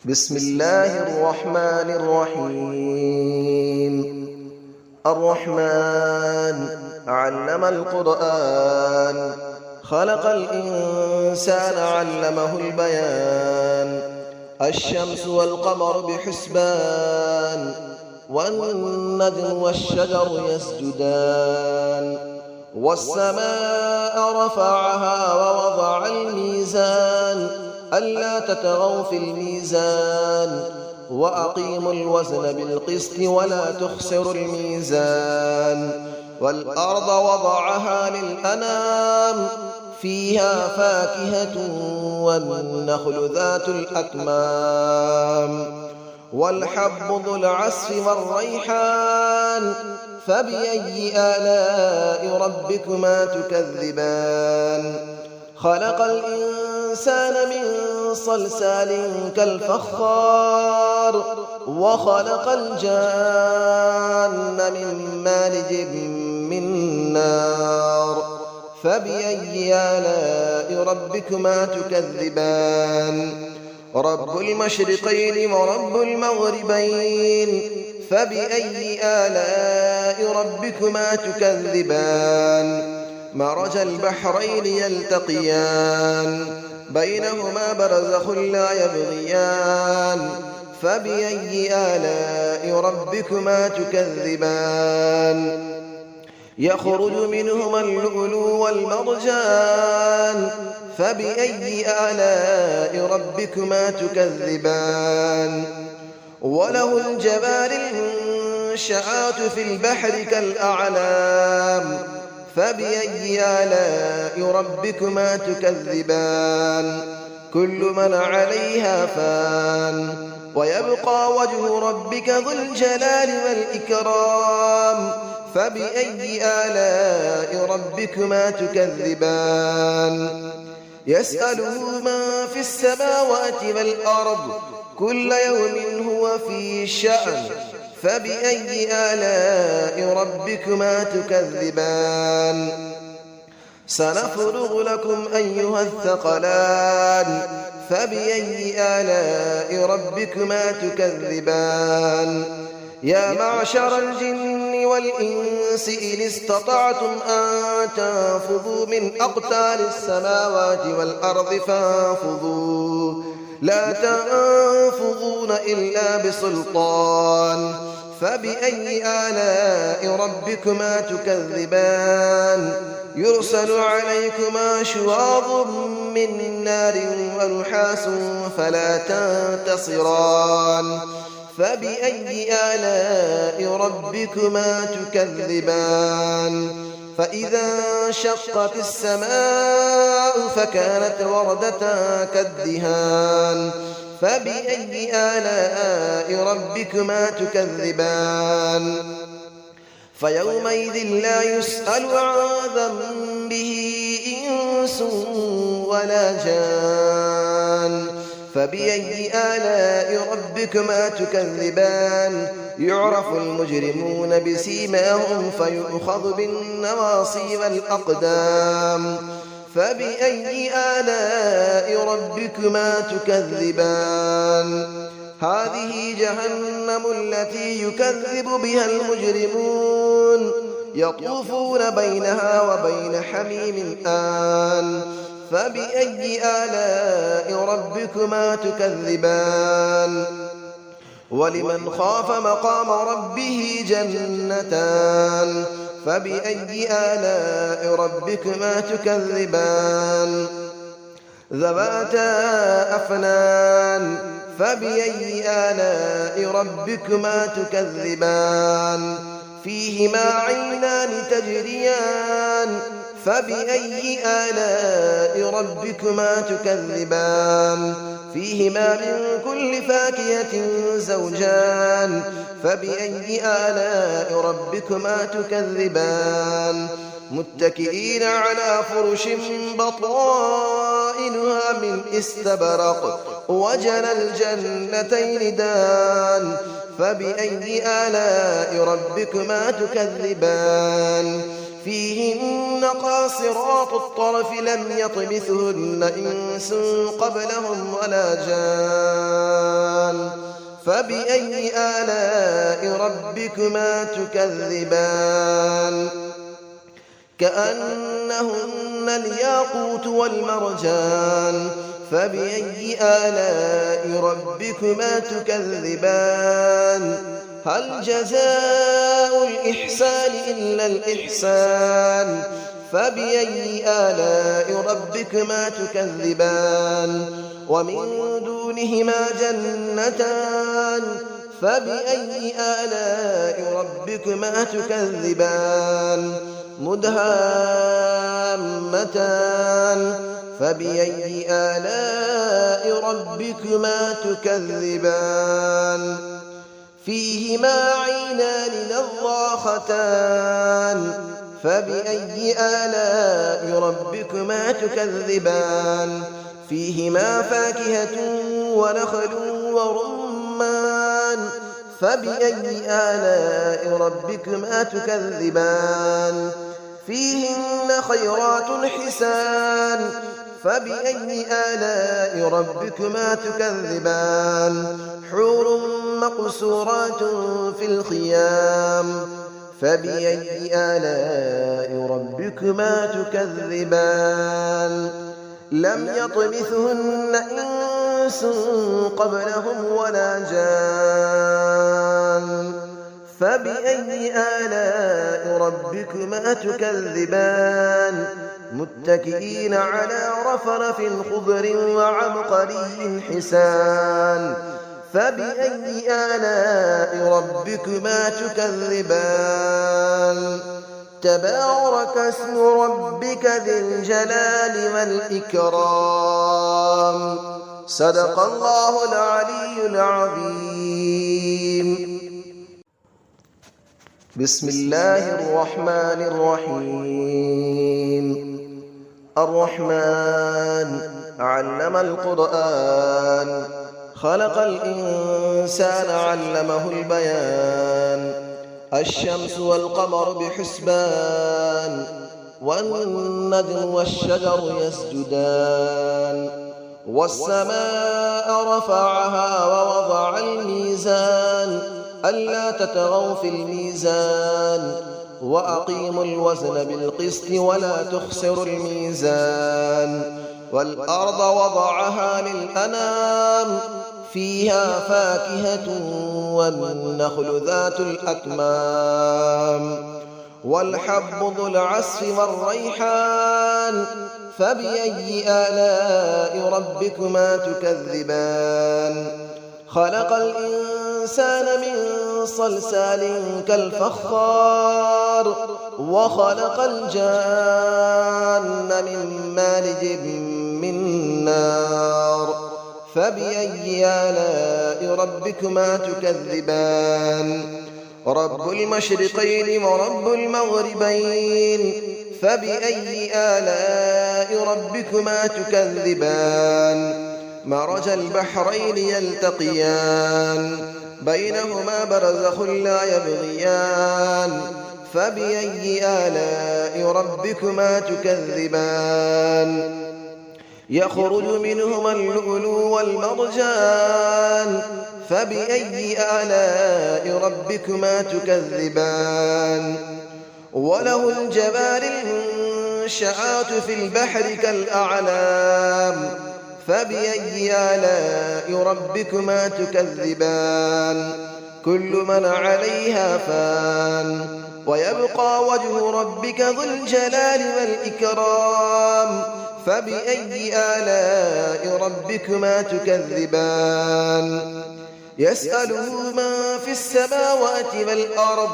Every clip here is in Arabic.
بسم الله الرحمن الرحيم. الرحمن علم القرآن، خلق الإنسان علمه البيان. الشمس والقمر بحسبان، والنجم والشجر يسجدان. والسماء رفعها ووضع الميزان، ألا تطغوا في الميزان، وأقيموا الوزن بالقسط ولا تخسروا الميزان. والأرض وضعها للأنام، فيها فاكهة والنخل ذات الأكمام، والحب ذو العصف والريحان. فبأي آلاء ربكما تكذبان؟ خلق الإنسان من صلصال كالفخار، وخلق الجان من مارج من نار. فبأي آلاء ربكما تكذبان؟ رب المشرقين ورب المغربين. فبأي آلاء ربكما تكذبان؟ مرج البحرين يلتقيان، بينهما برزخ لا يبغيان. فبأي آلاء ربكما تكذبان؟ يخرج منهما اللؤلؤ والمرجان. فبأي آلاء ربكما تكذبان؟ وله الجوار المنشآت في البحر كالأعلام. فبأي آلاء ربكما تكذبان؟ كل من عليها فان، ويبقى وجه ربك ذو الجلال والإكرام. فبأي آلاء ربكما تكذبان؟ يسأله من في السماوات والأرض، كل يوم هو في شأن. فبأي آلاء ربكما تكذبان؟ سنفرغ لكم أيها الثقلان. فبأي آلاء ربكما تكذبان؟ يا معشر الجن والإنس إن استطعتم أن تنفذوا من أقطار السماوات والأرض فانفذوا، لا تنفذون إلا بسلطان. فبأي آلاء ربكما تكذبان؟ يرسل عليكما شواظ من نار ونحاس فلا تنتصران. فبأي آلاء ربكما تكذبان؟ فإذا انشقت السماء فكانت وردة كالدهان. فبأي آلاء ربكما تكذبان؟ فيومئذ لا يسأل عن ذنبه إنس ولا جان. فبأي آلاء ربكما تكذبان؟ يعرف المجرمون بسيماهم فيؤخذ بالنواصي والأقدام. فبأي آلاء ربكما تكذبان؟ هذه جهنم التي يكذب بها المجرمون، يطوفون بينها وبين حميم آن. فبأي آلاء ربكما تكذبان؟ ولمن خاف مقام ربه جنتان. فبأي آلاء ربكما تكذبان؟ ذواتا أفنان. فبأي آلاء ربكما تكذبان؟ فيهما عينان تجريان. فبأي آلاء ربكما تكذبان؟ فيهما من كل فاكهة زوجان. فبأي آلاء ربكما تكذبان؟ متكئين على فرش بطائنها من استبرق، وجنى الجنتين دان. فبأي آلاء ربكما تكذبان؟ فيهن قاصرات الطرف لم يطمثهن إنس قبلهم ولا جان. فبأي آلاء ربكما تكذبان كأنهن الياقوت والمرجان فبأي آلاء ربكما تكذبان هل جزاء الإحسان إلا الإحسان فبأي آلاء ربكما تكذبان ومن دونهما جنتان فبأي آلاء ربكما تكذبان مدهامتان فبأي آلاء ربكما تكذبان فيهما عينان نضاختان فبأي آلاء ربكما تكذبان فيهما فاكهة ونخل ورمان فبأي آلاء ربكما تكذبان فيهن خيرات حسان فبأي آلاء ربكما تكذبان حور مقصورات في الخيام فبأي آلاء ربكما تكذبان لم يطمثهن إنس قبلهم ولا جان فبأي آلاء ربكما تكذبان متكئين على رفرف خضر وعبقري حسان فبأي آلاء ربكما تكذبان تبارك اسم ربك ذي الجلال والإكرام صدق الله العلي العظيم بسم الله الرحمن الرحيم الرحمن علم القرآن خلق الإنسان علمه البيان الشمس والقمر بحسبان والنجم والشجر يسجدان والسماء رفعها ووضع الميزان ألا تطغوا في الميزان وأقيموا الوزن بالقسط ولا تخسروا الميزان والأرض وضعها للأنام فيها فاكهة والنخل ذات الأكمام والحب ذو العصف والريحان فبأي آلاء ربكما تكذبان خلق الإنسان من صلصال كالفخار وخلق الجان من مارج من نار فبأي آلاء ربكما تكذبان رب المشرقين ورب المغربين فبأي آلاء ربكما تكذبان مرج البحرين يلتقيان بينهما برزخ لا يبغيان فبأي آلاء ربكما تكذبان يخرج منهما اللؤلؤ والمرجان فبأي آلاء ربكما تكذبان وله الجبال المنشآت في البحر كالأعلام فبأي آلاء ربكما تكذبان كل من عليها فان ويبقى وجه ربك ذو الجلال والإكرام فبأي آلاء ربكما تكذبان يسأله من في السماوات والأرض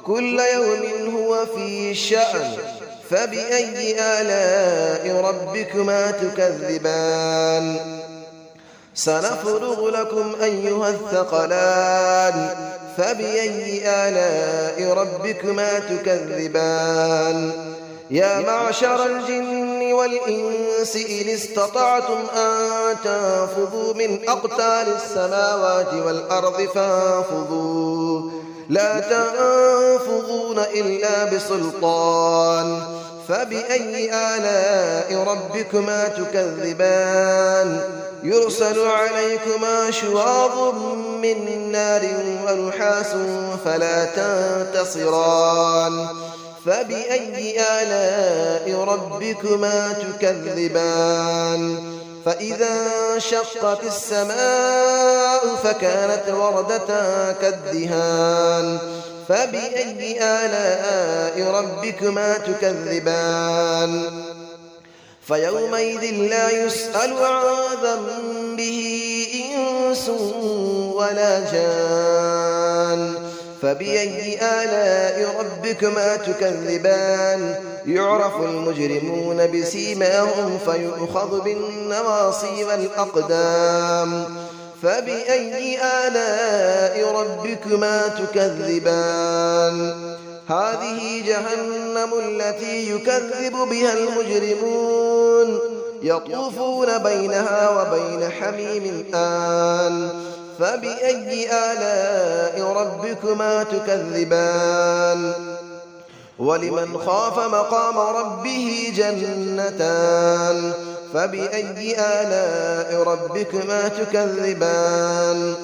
كل يوم هو في شأن فبأي آلاء ربكما تكذبان سنفرغ لكم أيها الثقلان فبأي آلاء ربكما تكذبان يا معشر الجن والإنس إن استطعتم أن تنفذوا من أقطار السماوات والأرض فانفذوا لا تنفذون إلا بسلطان فبأي آلاء ربكما تكذبان يرسل عليكما شواظ من نار ونحاس فلا تنتصران فبأي آلاء ربكما تكذبان فإذا انشقت السماء فكانت وردة كالدهان فبأي آلاء ربكما تكذبان فيومئذ لا يسأل عن ذنبه إنس ولا جان فبأي آلاء ربكما تكذبان يعرف المجرمون بسيماهم فيؤخذ بالنواصي والأقدام فبأي آلاء ربكما تكذبان هذه جهنم التي يكذب بها المجرمون يطوفون بينها وبين حميم آن فبأي آلاء ربكما تكذبان ولمن خاف مقام ربه جنتان فبأي آلاء ربكما تكذبان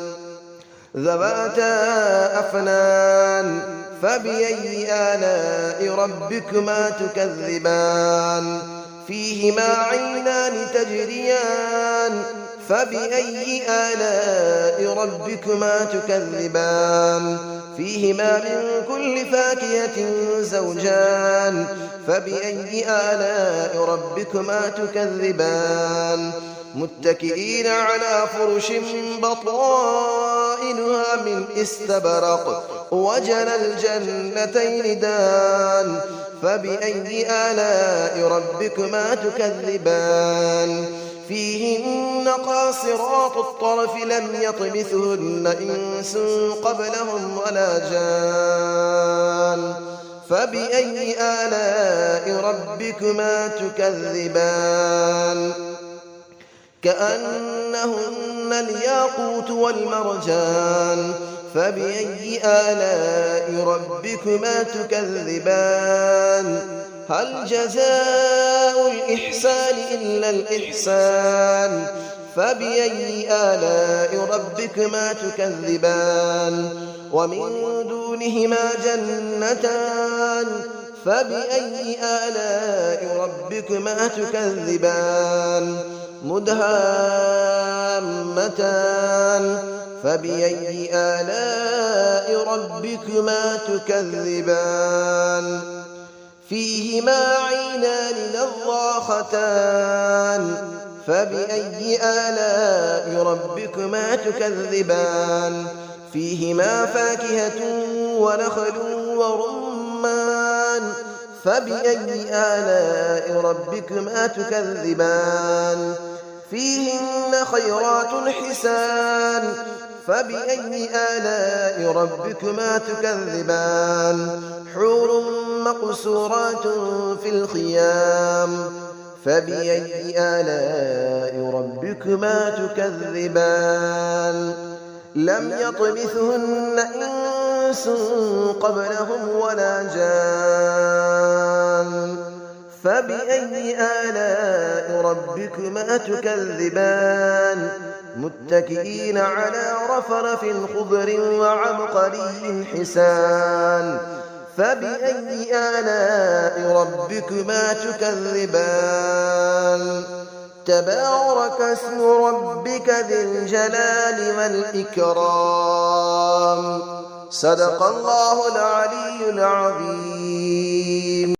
ذواتا أفنان فبأي آلاء ربكما تكذبان فيهما عينان تجريان فبأي آلاء ربكما تكذبان فيهما من كل فاكهة زوجان فبأي آلاء ربكما تكذبان متكئين على فرش بطائنها من استبرق وجنى الجنتين دان فبأي آلاء ربكما تكذبان فيهن قاصرات الطرف لم يطمثهن إنس قبلهم ولا جان فبأي آلاء ربكما تكذبان كأنهن الياقوت والمرجان فبأي آلاء ربكما تكذبان هل جزاء الإحسان إلا الإحسان فبأي آلاء ربكما تكذبان ومن دونهما جنتان فبأي آلاء ربكما تكذبان مدهامتان فبأي آلاء ربكما تكذبان فيهما عينان نضاختان فبأي آلاء ربكما تكذبان فيهما فاكهة ونخل ورمان فبأي آلاء ربكما تكذبان فيهن خيرات حسان فبأي آلاء ربكما تكذبان حور مقصورات في الخيام فبأي آلاء ربكما تكذبان لم يطمثهن إنس قبلهم ولا جان فبأي آلاء ربكما تكذبان متكئين على رفرف خضر وعبقري حسان فبأي آلاء ربكما تكذبان تبارك اسم ربك ذي الجلال والإكرام صدق الله العلي العظيم.